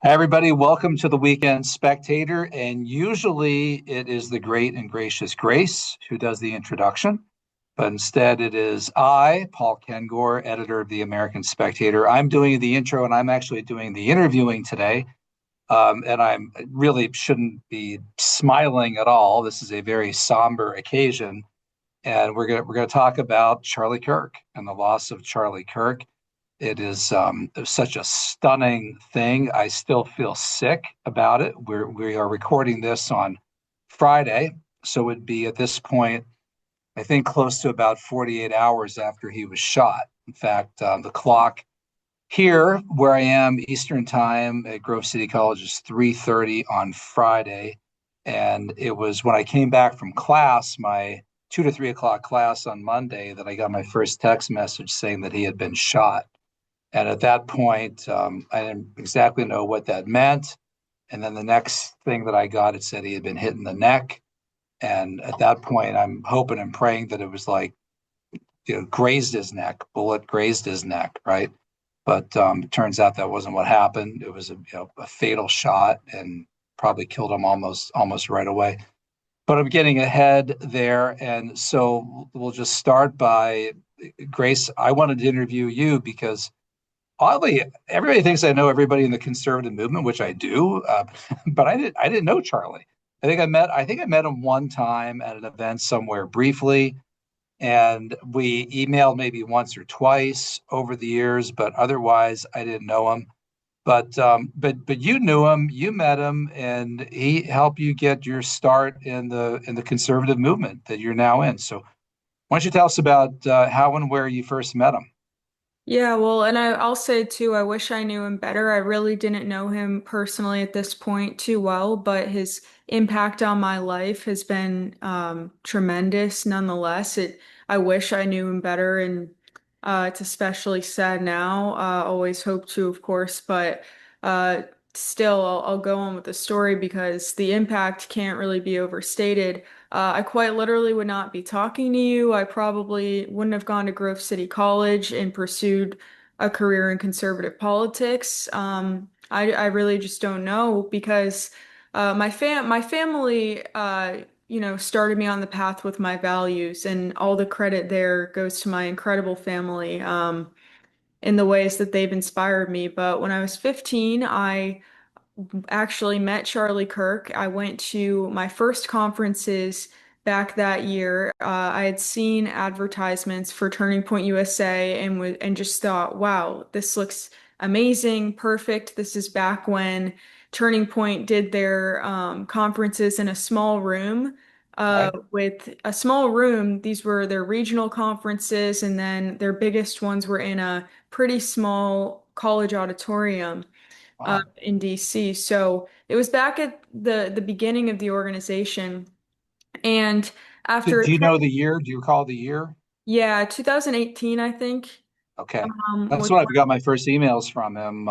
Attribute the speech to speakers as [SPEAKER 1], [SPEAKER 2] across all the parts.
[SPEAKER 1] Hi, everybody. Welcome to the Weekend Spectator. And usually it is the great and gracious Grace who does the introduction. But instead, it is I, Paul Kengor, editor of the American Spectator. I'm doing the intro and I'm actually doing the interviewing today. And I really shouldn't be smiling at all. This is a very somber occasion. And we're gonna talk about Charlie Kirk and the loss of Charlie Kirk. It is such a stunning thing. I still feel sick about it. We are recording this on Friday, so it'd be at this point, I think, close to about 48 hours after he was shot. In fact, the clock here, where I am, Eastern Time at Grove City College, is 3:30 on Friday, and it was when I came back from class, my 2 to 3 o'clock class on Monday, that I got my first text message saying that he had been shot. And at that point, I didn't exactly know what that meant. And then the next thing that I got, it said he had been hit in the neck. And at that point, I'm hoping and praying that it was like, grazed his neck, bullet grazed his neck, right? But it turns out that wasn't what happened. It was a fatal shot and probably killed him almost right away. But I'm getting ahead there. And so we'll just start by Grace. I wanted to interview you because oddly, everybody thinks I know everybody in the conservative movement, which I do, but I didn't know Charlie. I think I met him one time at an event somewhere briefly, and we emailed maybe once or twice over the years, but otherwise I didn't know him. But you knew him, you met him, and he helped you get your start in the conservative movement that you're now in. So why don't you tell us about how and where you first met him?
[SPEAKER 2] Yeah, well, and I'll say too, I wish I knew him better. I really didn't know him personally at this point too well, but his impact on my life has been tremendous nonetheless. I wish I knew him better, and it's especially sad now. Always hope to, of course, but uh, still, I'll go on with the story because the impact can't really be overstated. I quite literally would not be talking to you. I probably wouldn't have gone to Grove City College and pursued a career in conservative politics. I really just don't know because my family started me on the path with my values, and all the credit there goes to my incredible family in the ways that they've inspired me. But when I was 15, I actually met Charlie Kirk. I went to my first conferences back that year. I had seen advertisements for Turning Point USA and just thought, wow, this looks amazing, perfect. This is back when Turning Point did their conferences in a small room.
[SPEAKER 1] Right?
[SPEAKER 2] With a small room, these were their regional conferences, and then their biggest ones were in a pretty small college auditorium
[SPEAKER 1] Wow.
[SPEAKER 2] in DC. So it was back at the beginning of the organization. And
[SPEAKER 1] Do,
[SPEAKER 2] after
[SPEAKER 1] do
[SPEAKER 2] it,
[SPEAKER 1] you know the year? Do you recall the year?
[SPEAKER 2] yeah, 2018, I think,
[SPEAKER 1] Okay. That's
[SPEAKER 2] was
[SPEAKER 1] when I
[SPEAKER 2] when,
[SPEAKER 1] got my first emails from him.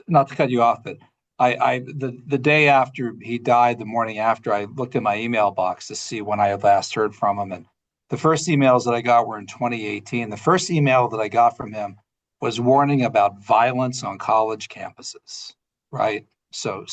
[SPEAKER 1] Not to cut you off, but the day after he died, the morning after, I looked in my email box to see when I had last heard from him. And the first emails that I got were in 2018. The first email that I got from him was warning about violence on college campuses, right? So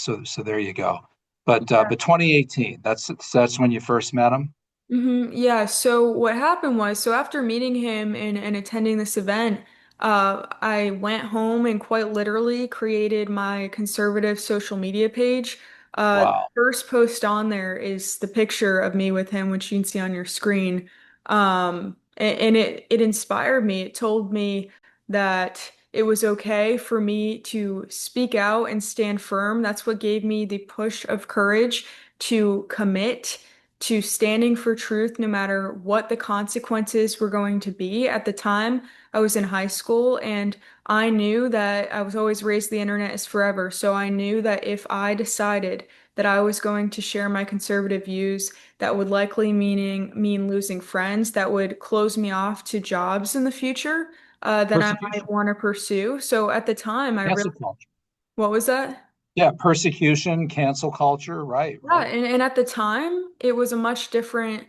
[SPEAKER 1] there you go. But 2018, that's when you first met him.
[SPEAKER 2] Yeah, so what happened was, so after meeting him and attending this event, I went home and quite literally created my conservative social media page. The
[SPEAKER 1] Wow.
[SPEAKER 2] first post on there is the picture of me with him, which you can see on your screen. And it inspired me. It told me that it was okay for me to speak out and stand firm. That's what gave me the push of courage to commit to standing for truth no matter what the consequences were going to be. At the time, I was in high school and I knew that I was always raised the internet is forever. So I knew that if I decided that I was going to share my conservative views, that would likely mean losing friends, that would close me off to jobs in the future, that I might
[SPEAKER 1] Persecution,
[SPEAKER 2] want to pursue. So at the time,
[SPEAKER 1] cancel culture.
[SPEAKER 2] what was that?
[SPEAKER 1] Yeah, persecution, cancel culture. Right,
[SPEAKER 2] Yeah,
[SPEAKER 1] right.
[SPEAKER 2] and at the time, it was a much different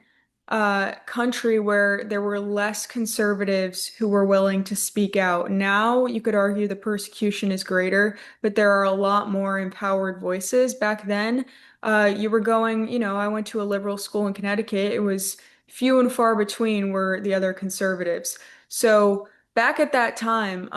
[SPEAKER 2] country where there were less conservatives who were willing to speak out. Now you could argue the persecution is greater, but there are a lot more empowered voices. Back then, you were going, I went to a liberal school in Connecticut. It was few and far between were the other conservatives. So back at that time,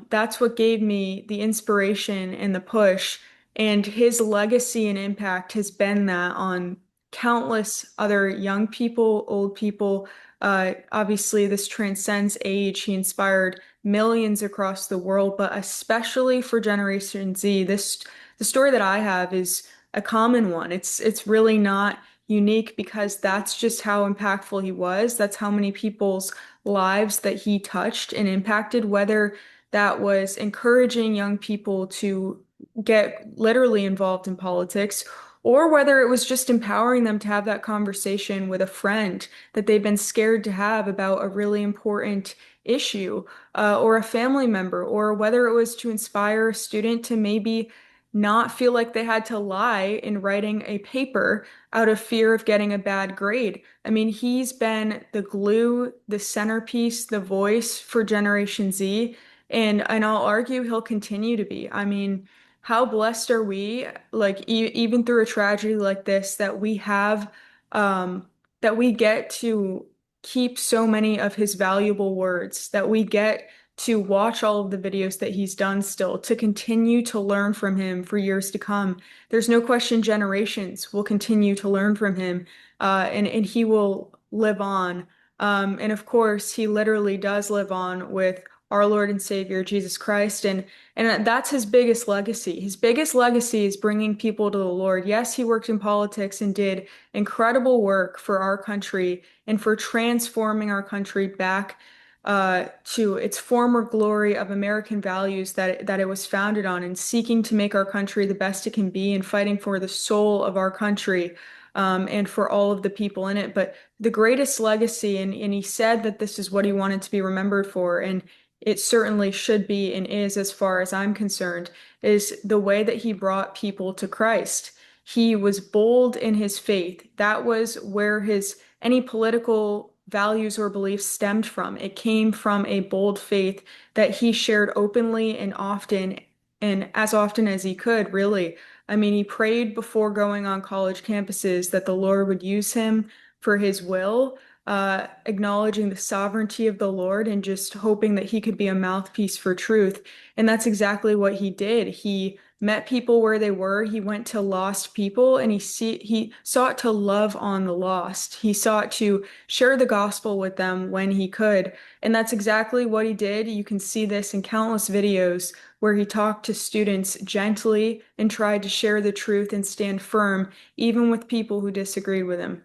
[SPEAKER 2] that's what gave me the inspiration and the push. And his legacy and impact has been that on countless other young people, old people. Obviously, this transcends age. He inspired millions across the world, but especially for Generation Z, the story that I have is a common one. It's really not unique because that's just how impactful he was. That's how many people's lives that he touched and impacted, whether that was encouraging young people to get literally involved in politics, or whether it was just empowering them to have that conversation with a friend that they've been scared to have about a really important issue, or a family member, or whether it was to inspire a student to maybe not feel like they had to lie in writing a paper out of fear of getting a bad grade. I mean, he's been the glue, the centerpiece, the voice for Generation Z, and I'll argue he'll continue to be. I mean, how blessed are we, like even through a tragedy like this, that we have, that we get to keep so many of his valuable words, that we get to watch all of the videos that he's done still, to continue to learn from him for years to come. There's no question generations will continue to learn from him, and he will live on. And of course, he literally does live on with our Lord and Savior, Jesus Christ. And that's his biggest legacy. His biggest legacy is bringing people to the Lord. Yes, he worked in politics and did incredible work for our country and for transforming our country back to its former glory of American values that it was founded on, and seeking to make our country the best it can be and fighting for the soul of our country, and for all of the people in it. But the greatest legacy, and he said that this is what he wanted to be remembered for, and it certainly should be and is, as far as I'm concerned, is the way that he brought people to Christ. He was bold in his faith. That was where his any political values or beliefs stemmed from. It came from a bold faith that he shared openly and often, and as often as he could, really. I mean, he prayed before going on college campuses that the Lord would use him for his will, acknowledging the sovereignty of the Lord and just hoping that he could be a mouthpiece for truth. And that's exactly what he did. He met people where they were. He went to lost people, and he sought to love on the lost. He sought to share the gospel with them when he could. And that's exactly what he did. You can see this in countless videos where he talked to students gently and tried to share the truth and stand firm, even with people who disagreed with him.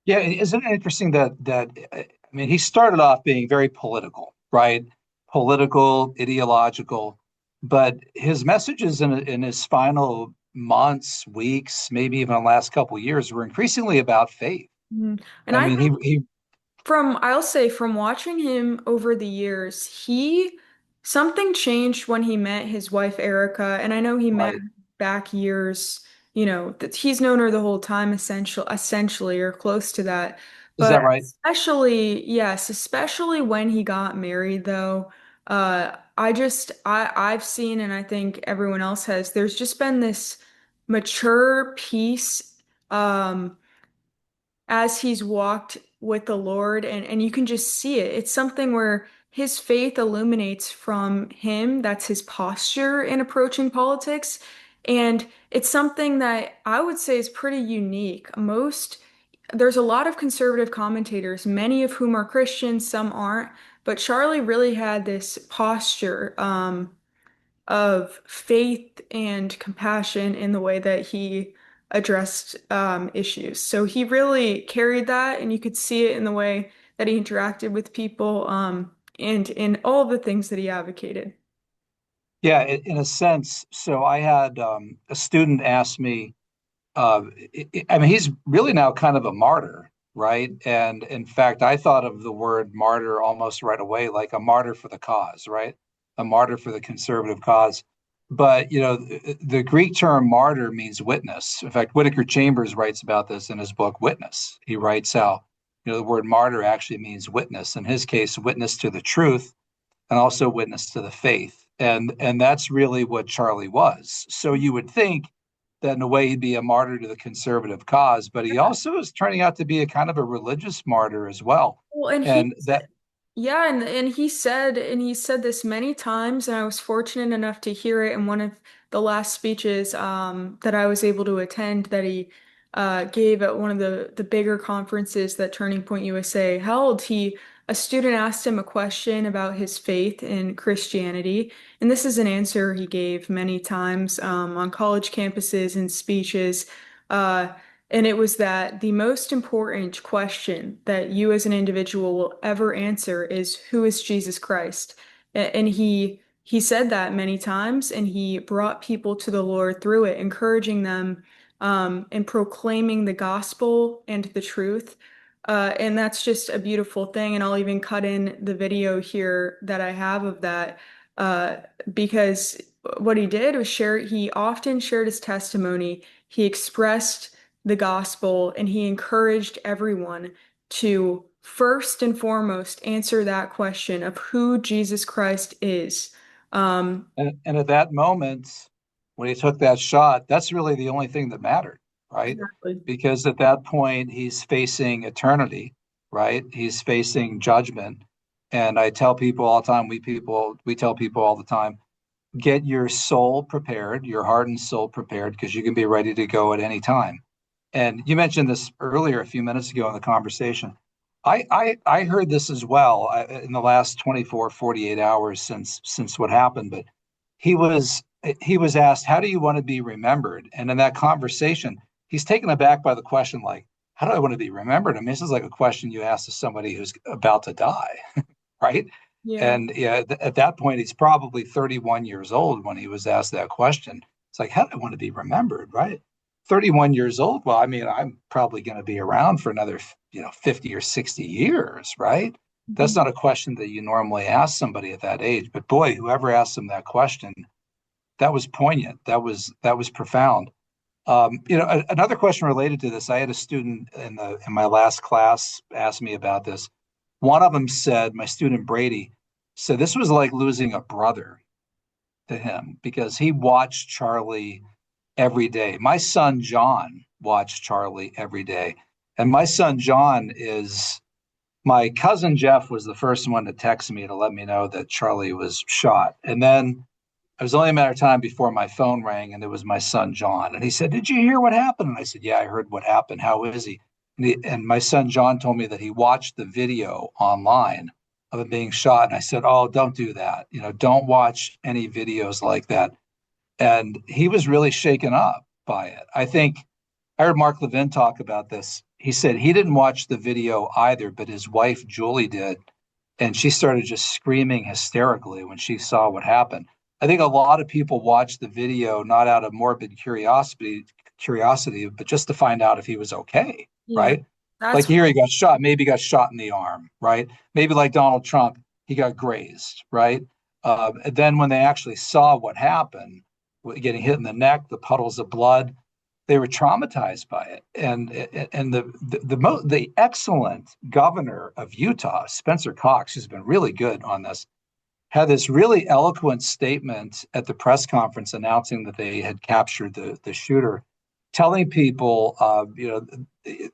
[SPEAKER 1] Yeah, isn't it interesting that I mean, he started off being very political, right? Political, ideological, but his messages in his final months, weeks, maybe even the last couple of years were increasingly about faith.
[SPEAKER 2] Mhm. And
[SPEAKER 1] I
[SPEAKER 2] I
[SPEAKER 1] mean, he
[SPEAKER 2] I'll say from watching him over the years, something changed when he met his wife Erika, and I know he met
[SPEAKER 1] right.
[SPEAKER 2] back years, that he's known her the whole time, essentially, or close to that.
[SPEAKER 1] Is
[SPEAKER 2] But
[SPEAKER 1] that right?
[SPEAKER 2] especially, yes, especially when he got married, though, I've seen, and I think everyone else has, there's just been this mature peace, as he's walked with the Lord, and you can just see it. It's something where his faith illuminates from him. That's his posture in approaching politics. And it's something that I would say is pretty unique. There's a lot of conservative commentators, many of whom are Christians, some aren't, but Charlie really had this posture, of faith and compassion in the way that he addressed, issues. So he really carried that, and you could see it in the way that he interacted with people, and in all the things that he advocated.
[SPEAKER 1] Yeah, in a sense. So I had a student ask me, I mean, he's really now kind of a martyr, right? And in fact, I thought of the word martyr almost right away, like a martyr for the cause, right? A martyr for the conservative cause. But, the Greek term martyr means witness. In fact, Whitaker Chambers writes about this in his book, Witness. He writes how The word martyr actually means witness. In his case, witness to the truth and also witness to the faith. And that's really what Charlie was. So you would think that in a way he'd be a martyr to the conservative cause, but he also is turning out to be a kind of a religious martyr as well.
[SPEAKER 2] Well, and he
[SPEAKER 1] And that
[SPEAKER 2] Yeah, and he said this many times, and I was fortunate enough to hear it in one of the last speeches that I was able to attend that he gave at one of the bigger conferences that Turning Point USA held. A student asked him a question about his faith in Christianity, and this is an answer he gave many times on college campuses and speeches. Uh, and it was that the most important question that you as an individual will ever answer is, who is Jesus Christ? And he said that many times, and he brought people to the Lord through it, encouraging them and proclaiming the gospel and the truth. And that's just a beautiful thing. And I'll even cut in the video here that I have of that, uh, because what he did was he often shared his testimony. He expressed the gospel, and he encouraged everyone to first and foremost answer that question of who Jesus Christ is. Um,
[SPEAKER 1] and at that moment, when he took that shot, that's really the only thing that mattered, right?
[SPEAKER 2] exactly.
[SPEAKER 1] Because at that point, he's facing eternity, right? He's facing judgment. And I tell people all the time, we tell people all the time, get your soul prepared, your heart and soul prepared, because you can be ready to go at any time. And you mentioned this earlier, a few minutes ago in the conversation. I heard this as well in the last 24, 48 hours since what happened. But he was he was asked, "How do you want to be remembered?" And in that conversation, he's taken aback by the question, like, "How do I want to be remembered?" I mean, this is like a question you ask to somebody who's about to die, right?
[SPEAKER 2] Yeah.
[SPEAKER 1] And yeah, at that point, he's probably 31 years old when he was asked that question. It's like, how do I want to be remembered, right? 31 years old. Well, I mean, I'm probably going to be around for another, 50 or 60 years, right? That's
[SPEAKER 2] Mhm.
[SPEAKER 1] not a question that you normally ask somebody at that age. But boy, whoever asked him that question, that was poignant. That was profound. Another question related to this. I had a student in my last class ask me about this. One of them said, my student Brady said this was like losing a brother to him because he watched Charlie every day. My son John watched Charlie every day. And my son John is my cousin Jeff was the first one to text me to let me know that Charlie was shot. And then it was only a matter of time before my phone rang and it was my son John. And he said, "Did you hear what happened?" And I said, "Yeah, I heard what happened. How is he?" And my son John told me that he watched the video online of him being shot. And I said, "Oh, don't do that. Don't watch any videos like that." And he was really shaken up by it. I think I heard Mark Levin talk about this. He said he didn't watch the video either, but his wife Julie did, and she started just screaming hysterically when she saw what happened. I think a lot of people watched the video not out of morbid curiosity, but just to find out if he was okay,
[SPEAKER 2] Yeah.
[SPEAKER 1] right? Like
[SPEAKER 2] That's
[SPEAKER 1] here he got shot, maybe he got shot in the arm, right? Maybe like Donald Trump, he got grazed, right? And then when they actually saw what happened, getting hit in the neck, the puddles of blood, they were traumatized by it. And the excellent governor of Utah, Spencer Cox, who's been really good on this, had this really eloquent statement at the press conference announcing that they had captured the shooter, telling people,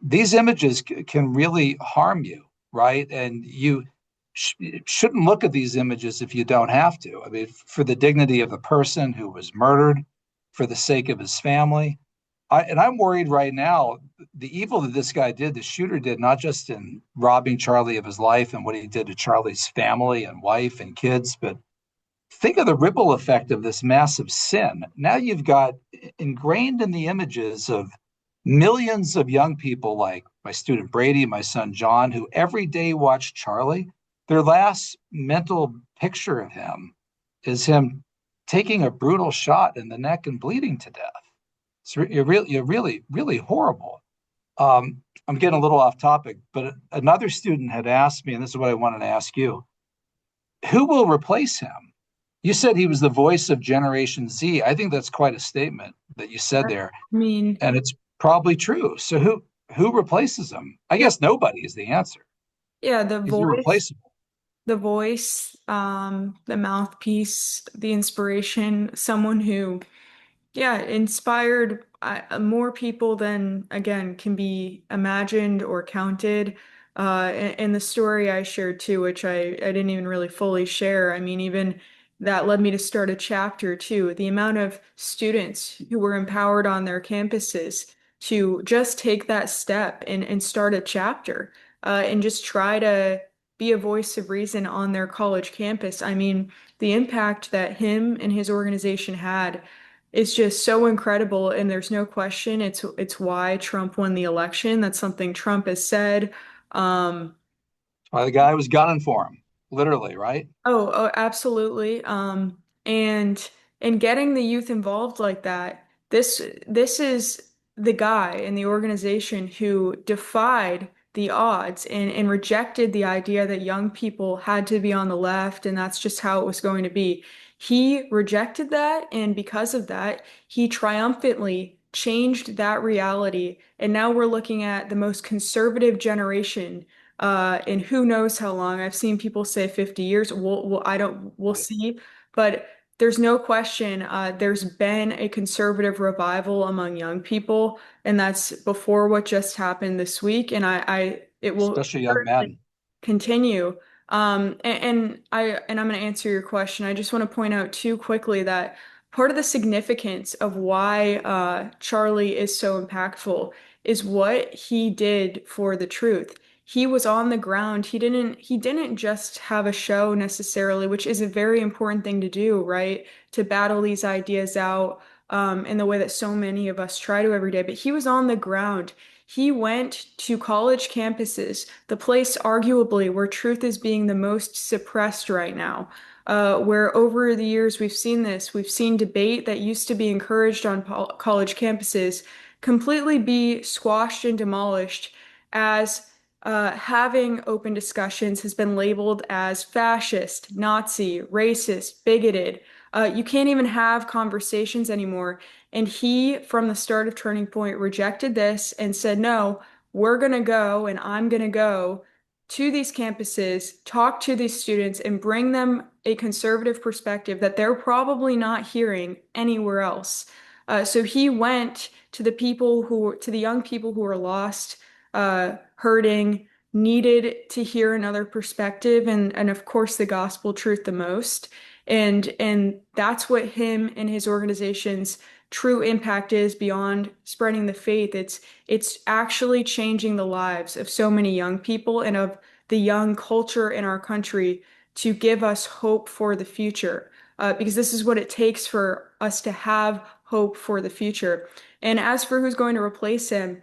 [SPEAKER 1] these images can really harm you, right? And you shouldn't look at these images if you don't have to. I mean, for the dignity of the person who was murdered, for the sake of his family. I'm worried right now, the evil that this guy did, the shooter did, not just in robbing Charlie of his life and what he did to Charlie's family and wife and kids, but think of the ripple effect of this massive sin. Now you've got ingrained in the images of millions of young people like my student Brady, my son John, who every day watch Charlie. Their last mental picture of him is him taking a brutal shot in the neck and bleeding to death. You're really, really horrible. I'm getting a little off topic, but another student had asked me, and this is what I wanted to ask you: who will replace him? You said he was the voice of Generation Z. I think that's quite a statement that you said
[SPEAKER 2] I
[SPEAKER 1] there,
[SPEAKER 2] mean,
[SPEAKER 1] and it's probably true. So who replaces him? I
[SPEAKER 2] Yeah,
[SPEAKER 1] guess nobody is the answer.
[SPEAKER 2] yeah,
[SPEAKER 1] He's irreplaceable.
[SPEAKER 2] the voice, the mouthpiece, the inspiration, someone who, yeah, inspired more people than, again, can be imagined or counted. And the story I shared too, which I didn't even really fully share. I mean, even that led me to start a chapter too. The amount of students who were empowered on their campuses to just take that step and start a chapter, and just try to be a voice of reason on their college campus. I mean, the impact that him and his organization had is just so incredible, and there's no question it's why Trump won the election. That's something Trump has said. Um,
[SPEAKER 1] Why the guy was gunning for him, literally, right?
[SPEAKER 2] oh, absolutely. And getting the youth involved like that, this is the guy in the organization who defied the odds and rejected the idea that young people had to be on the left and that's just how it was going to be. He rejected that, and because of that, he triumphantly changed that reality. And now we're looking at the most conservative generation in who knows how long. I've seen people say 50 years. I don't, we'll
[SPEAKER 1] Right.
[SPEAKER 2] see. But there's no question, there's been a conservative revival among young people, and that's before what just happened this week. And it will
[SPEAKER 1] Especially young
[SPEAKER 2] certainly
[SPEAKER 1] men.
[SPEAKER 2] continue. And I'm going to answer your question. I just want to point out too quickly that part of the significance of why Charlie is so impactful is what he did for the truth. He was on the ground. He didn't just have a show necessarily, which is a very important thing to do, right? To battle these ideas out in the way that so many of us try to every day. But he was on the ground. He went to college campuses, the place arguably where truth is being the most suppressed right now. Where over the years we've seen this, we've seen debate that used to be encouraged on college campuses completely be squashed and demolished as having open discussions has been labeled as fascist, Nazi, racist, bigoted. You can't even have conversations anymore. And he, from the start of Turning Point, rejected this and said, no, we're going to go and I'm going to go to these campuses, talk to these students, and bring them a conservative perspective that they're probably not hearing anywhere else. So he went to to the young people who are lost, hurting, needed to hear another perspective, and of course the gospel truth the most. And that's what him and his organization's true impact is beyond spreading the faith. It's actually changing the lives of so many young people and of the young culture in our country to give us hope for the future. Because this is what it takes for us to have hope for the future. And as for who's going to replace him,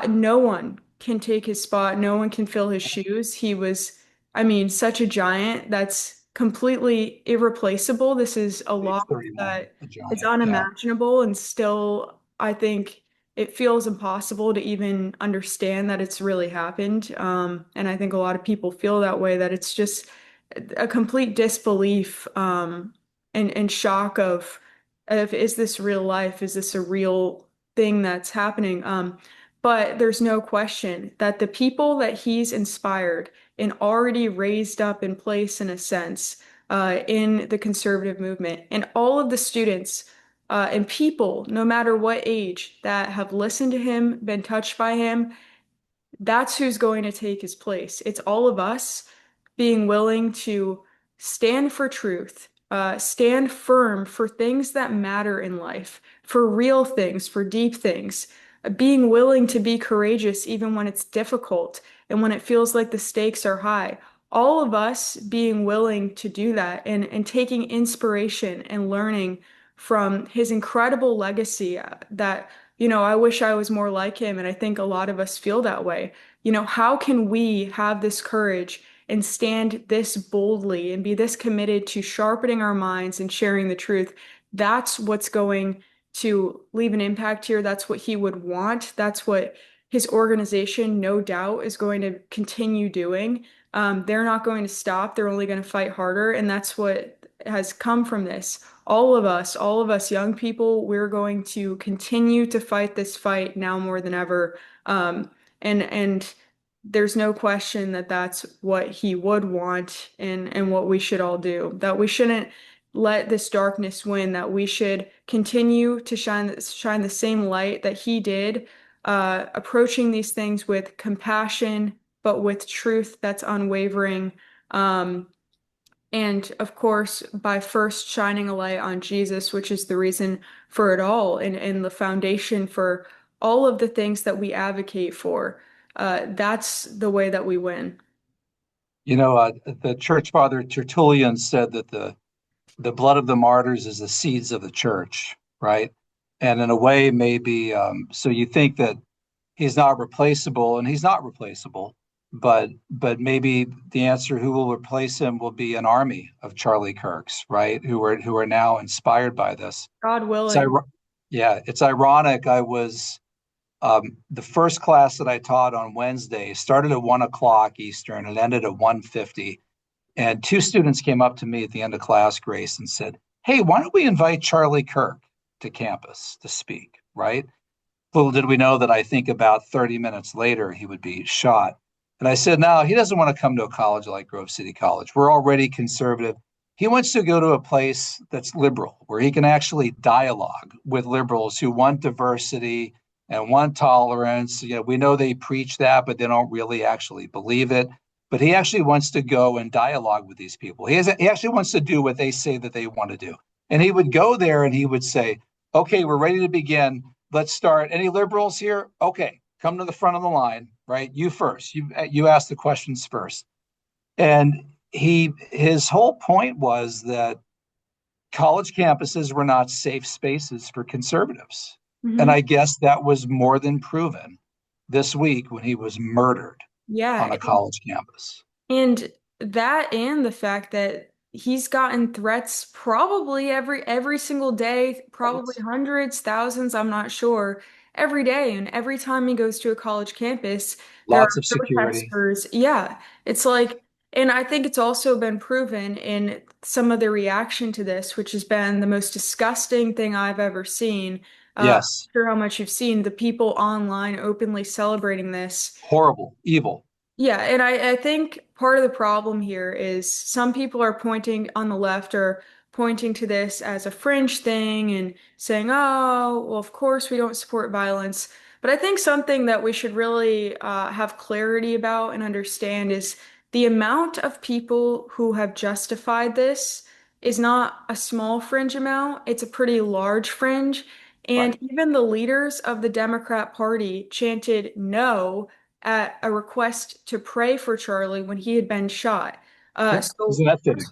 [SPEAKER 2] no one can take his spot. No one can fill his shoes. He was, I mean, such a giant that's completely irreplaceable. This is a
[SPEAKER 1] Age
[SPEAKER 2] loss
[SPEAKER 1] 31,
[SPEAKER 2] that
[SPEAKER 1] a
[SPEAKER 2] is
[SPEAKER 1] giant. Yeah.
[SPEAKER 2] unimaginable, and still, I think it feels impossible to even understand that it's really happened. And I think a lot of people feel that way, that it's just a complete disbelief, and shock of is this real life? Is this a real thing that's happening? But there's no question that the people that he's inspired and already raised up in place, in a sense, in the conservative movement, and all of the students and people, no matter what age, that have listened to him, been touched by him, that's who's going to take his place. It's all of us being willing to stand for truth, stand firm for things that matter in life, for real things, for deep things, being willing to be courageous even when it's difficult and when it feels like the stakes are high. All of us being willing to do that, and taking inspiration and learning from his incredible legacy, that, I wish I was more like him. And I think a lot of us feel that way. How can we have this courage and stand this boldly and be this committed to sharpening our minds and sharing the truth? That's what's going to leave an impact here. That's what he would want. That's what his organization, no doubt, is going to continue doing. They're not going to stop. They're only going to fight harder. And that's what has come from this. All of us young people, we're going to continue to fight this fight now more than ever. And there's no question that that's what he would want and what we should all do. That we shouldn't let this darkness win, that we should continue to shine the same light that he did, approaching these things with compassion, but with truth that's unwavering. Um, and of course, by first shining a light on Jesus, which is the reason for it all and the foundation for all of the things that we advocate for, that's the way that we win.
[SPEAKER 1] The church father Tertullian said that the blood of the martyrs is the seeds of the church, right? And in a way, maybe so you think that he's not replaceable, and he's not replaceable, but maybe the answer who will replace him will be an army of Charlie Kirks, right? Who are now inspired by this.
[SPEAKER 2] God
[SPEAKER 1] It's
[SPEAKER 2] willing.
[SPEAKER 1] yeah, it's ironic. I was the first class that I taught on Wednesday started at 1 o'clock Eastern and ended at 1:50. And two students came up to me at the end of class, Grace, and said, "Hey, why don't we invite Charlie Kirk to campus to speak?" Right? Little did we know that I think about 30 minutes later he would be shot. And I said, no, he doesn't want to come to a college like Grove City College. We're already conservative. He wants to go to a place that's liberal, where he can actually dialogue with liberals who want diversity and want tolerance. We know they preach that, but they don't really actually believe it. But he actually wants to go and dialogue with these people. He actually wants to do what they say that they want to do. And he would go there and he would say, okay, we're ready to begin. Let's start. Any liberals here? Okay, come to the front of the line, right? You first. You ask the questions first. And his whole point was that college campuses were not safe spaces for conservatives. And
[SPEAKER 2] Mhm.
[SPEAKER 1] I guess that was more than proven this week when he was murdered on
[SPEAKER 2] Yeah.
[SPEAKER 1] a college campus.
[SPEAKER 2] And that and the fact that he's gotten threats probably every single day,
[SPEAKER 1] Right?
[SPEAKER 2] probably hundreds, thousands, I'm not sure, every day. And every time he goes to a college campus, there
[SPEAKER 1] Lots
[SPEAKER 2] are
[SPEAKER 1] of security.
[SPEAKER 2] protesters. Yeah, it's like, and I think it's also been proven in some of the reaction to this, which has been the most disgusting thing I've ever seen. I'm
[SPEAKER 1] Yes,
[SPEAKER 2] sure how much you've seen the people online openly celebrating this.
[SPEAKER 1] horrible, evil.
[SPEAKER 2] Yeah, and I think part of the problem here is some people are pointing on the left are pointing to this as a fringe thing and saying, oh, well, of course we don't support violence. But I think something that we should really have clarity about and understand is the amount of people who have justified this is not a small fringe amount, it's a pretty large fringe. And
[SPEAKER 1] Right.
[SPEAKER 2] even the leaders of the Democrat Party chanted no at a request to pray for Charlie when he had been shot.
[SPEAKER 1] Yeah.
[SPEAKER 2] So
[SPEAKER 1] Isn't that fitting?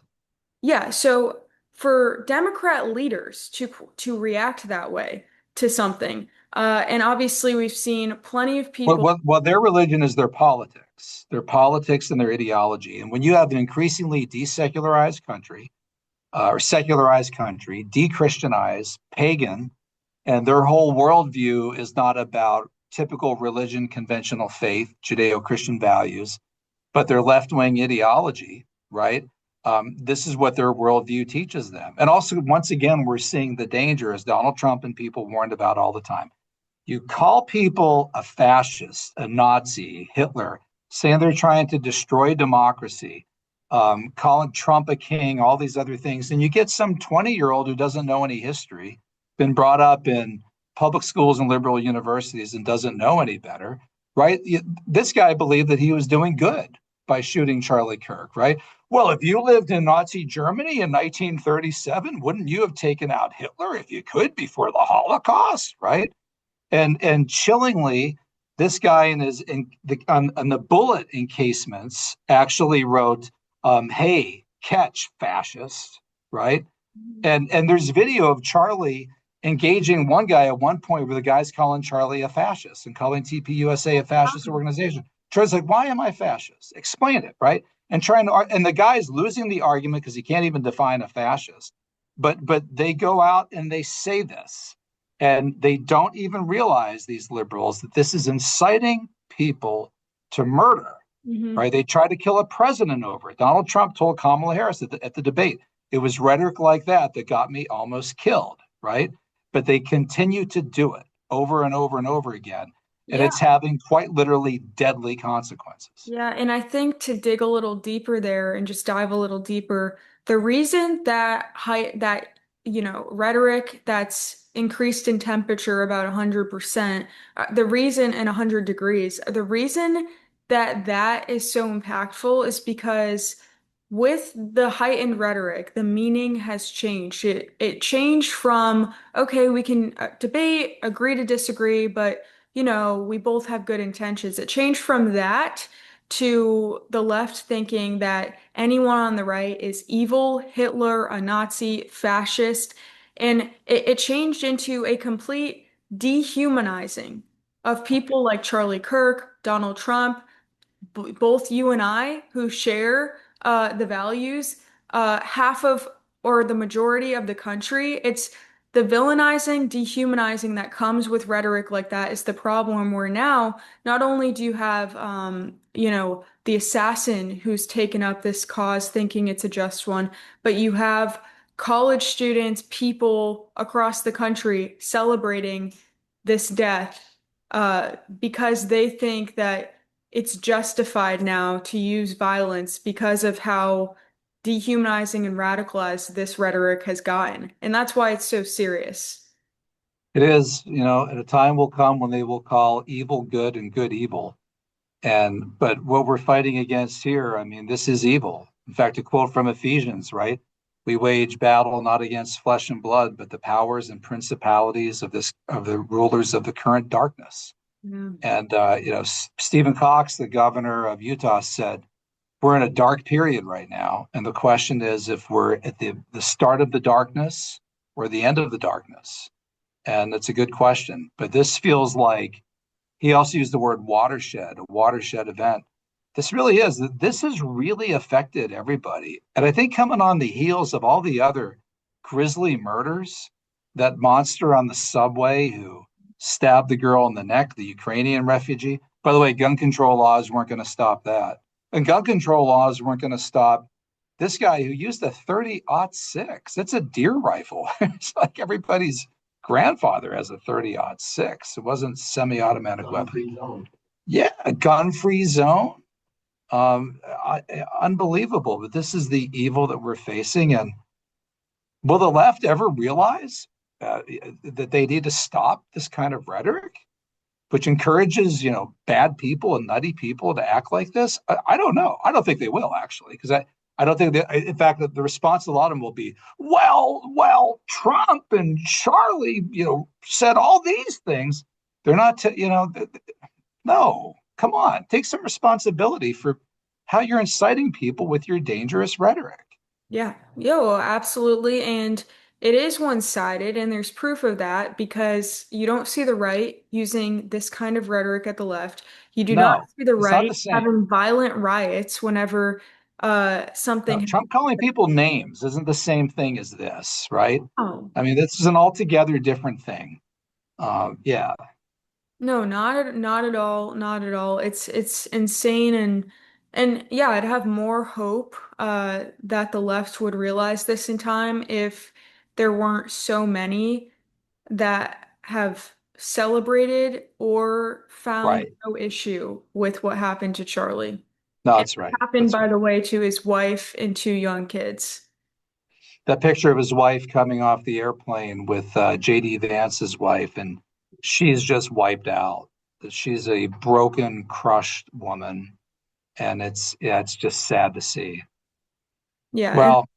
[SPEAKER 2] yeah, so for Democrat leaders to react that way to something, and obviously we've seen plenty of
[SPEAKER 1] Well,
[SPEAKER 2] people.
[SPEAKER 1] well, well, their religion is their politics and their ideology. And when you have an increasingly desecularized country, or secularized country, de-Christianized, pagan, and their whole worldview is not about typical religion, conventional faith, Judeo-Christian values, but their left-wing ideology, right? This is what their worldview teaches them. And also, once again, we're seeing the danger, as Donald Trump and people warned about all the time. You call people a fascist, a Nazi, Hitler, saying they're trying to destroy democracy, calling Trump a king, all these other things. And you get some 20-year-old who doesn't know any history, been brought up in public schools and liberal universities and doesn't know any better, right? This guy believed that he was doing good by shooting Charlie Kirk, right? Well, if you lived in Nazi Germany in 1937, wouldn't you have taken out Hitler if you could before the Holocaust, right? And chillingly, this guy on the bullet encasements actually wrote, "Hey, catch fascist," right? And there's video of Charlie engaging one guy at one point where the guy's calling Charlie a fascist and calling TPUSA a fascist organization. Charlie's like, "Why am I fascist? Explain it," right? And the guy's losing the argument because he can't even define a fascist. But they go out and they say this, and they don't even realize, these liberals, that this is inciting people to murder,
[SPEAKER 2] Mhm.
[SPEAKER 1] right? They tried to kill a president over it. Donald Trump told Kamala Harris at the debate, it was rhetoric like that that got me almost killed, right? But they continue to do it over and over and over again. and
[SPEAKER 2] Yeah.
[SPEAKER 1] it's having quite literally deadly consequences.
[SPEAKER 2] Yeah, and I think to dig a little deeper there and just dive a little deeper, the reason that rhetoric that's increased in temperature about 100%, the reason and 100 degrees, the reason that that is so impactful is because with the heightened rhetoric, the meaning has changed. It changed from, okay, we can debate, agree to disagree, but we both have good intentions. It changed from that to the left thinking that anyone on the right is evil, Hitler, a Nazi, fascist. And it changed into a complete dehumanizing of people like Charlie Kirk, Donald Trump, both you and I who share the values, half of or the majority of the country, it's the villainizing, dehumanizing that comes with rhetoric like that is the problem. Where now, not only do you have, the assassin who's taken up this cause thinking it's a just one, but you have college students, people across the country celebrating this death because they think that it's justified now to use violence because of how dehumanizing and radicalized this rhetoric has gotten. And that's why it's so serious.
[SPEAKER 1] It is, at a time will come when they will call evil good and good evil. But what we're fighting against here, I mean, this is evil. In fact, a quote from Ephesians, right? We wage battle not against flesh and blood, but the powers and principalities of the rulers of the current darkness.
[SPEAKER 2] Yeah.
[SPEAKER 1] And Stephen Cox, the governor of Utah, said we're in a dark period right now, and the question is if we're at the start of the darkness or the end of the darkness. And that's a good question. But this feels like he also used the word watershed, a watershed event. This has really affected everybody. And I think coming on the heels of all the other grisly murders, that monster on the subway who stabbed the girl in the neck, the Ukrainian refugee. By the way, gun control laws weren't going to stop that. And gun control laws weren't going to stop this guy who used a 30-06. It's a deer rifle. It's like everybody's grandfather has a 30-06. It wasn't semi-automatic weapon. Yeah, a gun-free zone. Unbelievable. But this is the evil that we're facing. And will the left ever realize that they need to stop this kind of rhetoric, which encourages, bad people and nutty people to act like this? I don't know. I don't think they will, actually, because I don't think that, in fact, the response to a lot of them will be, well, Trump and Charlie, said all these things. They're not, no, come on, take some responsibility for how you're inciting people with your dangerous rhetoric.
[SPEAKER 2] Yeah, yo, absolutely. And it is one-sided, and there's proof of that because you don't see the right using this kind of rhetoric at the left. You do not
[SPEAKER 1] No,
[SPEAKER 2] see the
[SPEAKER 1] it's not
[SPEAKER 2] right
[SPEAKER 1] the same.
[SPEAKER 2] having violent riots whenever
[SPEAKER 1] No,
[SPEAKER 2] something.
[SPEAKER 1] Trump calling people names isn't the same thing as this, right?
[SPEAKER 2] Oh,
[SPEAKER 1] I mean, this is an altogether different thing. Yeah,
[SPEAKER 2] no, not at all, not at all. It's insane and yeah, I'd have more hope that the left would realize this in time if there weren't so many that have celebrated or found
[SPEAKER 1] right.
[SPEAKER 2] no issue with what happened to Charlie.
[SPEAKER 1] No,
[SPEAKER 2] And
[SPEAKER 1] that's
[SPEAKER 2] it
[SPEAKER 1] right.
[SPEAKER 2] happened,
[SPEAKER 1] That's
[SPEAKER 2] by
[SPEAKER 1] right.
[SPEAKER 2] the way, to his wife and two young kids.
[SPEAKER 1] That picture of his wife coming off the airplane with JD Vance's wife, and she's just wiped out. She's a broken, crushed woman, and it's just sad to see.
[SPEAKER 2] Yeah, and
[SPEAKER 1] Well,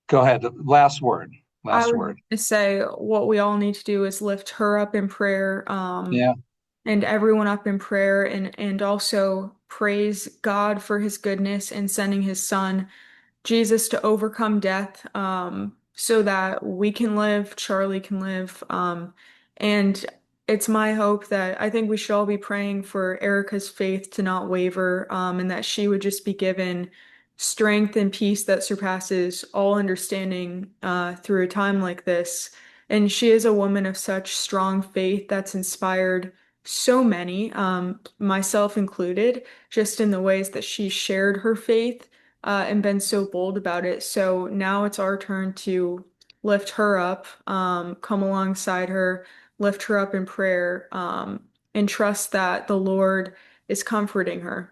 [SPEAKER 1] go ahead. Last word.
[SPEAKER 2] I
[SPEAKER 1] Last
[SPEAKER 2] would
[SPEAKER 1] word.
[SPEAKER 2] say what we all need to do is lift her up in prayer,
[SPEAKER 1] Yeah,
[SPEAKER 2] and everyone up in prayer and also praise God for his goodness and sending his son Jesus to overcome death, so that we can live, Charlie can live. And it's my hope that I think we should all be praying for Erika's faith to not waver, and that she would just be given strength and peace that surpasses all understanding, through a time like this. And she is a woman of such strong faith that's inspired so many, myself included, just in the ways that she shared her faith and been so bold about it. So now it's our turn to lift her up, come alongside her, lift her up in prayer, and trust that the Lord is comforting her.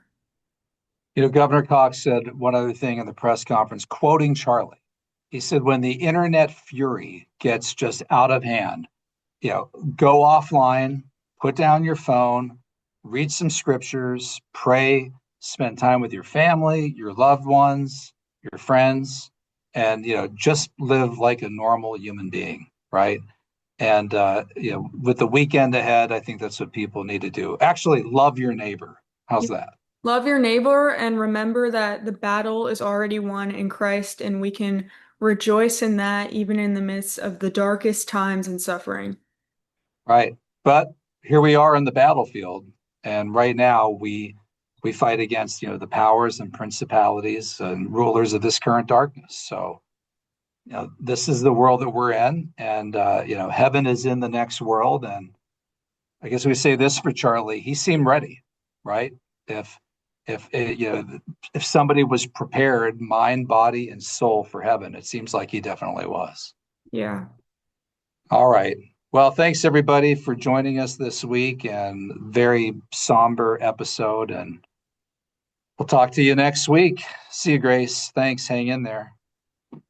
[SPEAKER 1] Governor Cox said one other thing in the press conference, quoting Charlie. He said, when the internet fury gets just out of hand, go offline, put down your phone, read some scriptures, pray, spend time with your family, your loved ones, your friends, and just live like a normal human being, right? And with the weekend ahead, I think that's what people need to do. Actually, love your neighbor. How's that?
[SPEAKER 2] Love your neighbor and remember that the battle is already won in Christ, and we can rejoice in that even in the midst of the darkest times and suffering.
[SPEAKER 1] Right. But here we are in the battlefield, and right now we fight against the powers and principalities and rulers of this current darkness. So this is the world that we're in, and heaven is in the next world. And I guess we say this for Charlie: he seemed ready, right? If if somebody was prepared, mind, body, and soul for heaven, it seems like he definitely was.
[SPEAKER 2] Yeah.
[SPEAKER 1] All right. Well, thanks everybody for joining us this week, and very somber episode. And we'll talk to you next week. See you, Grace. Thanks. Hang in there.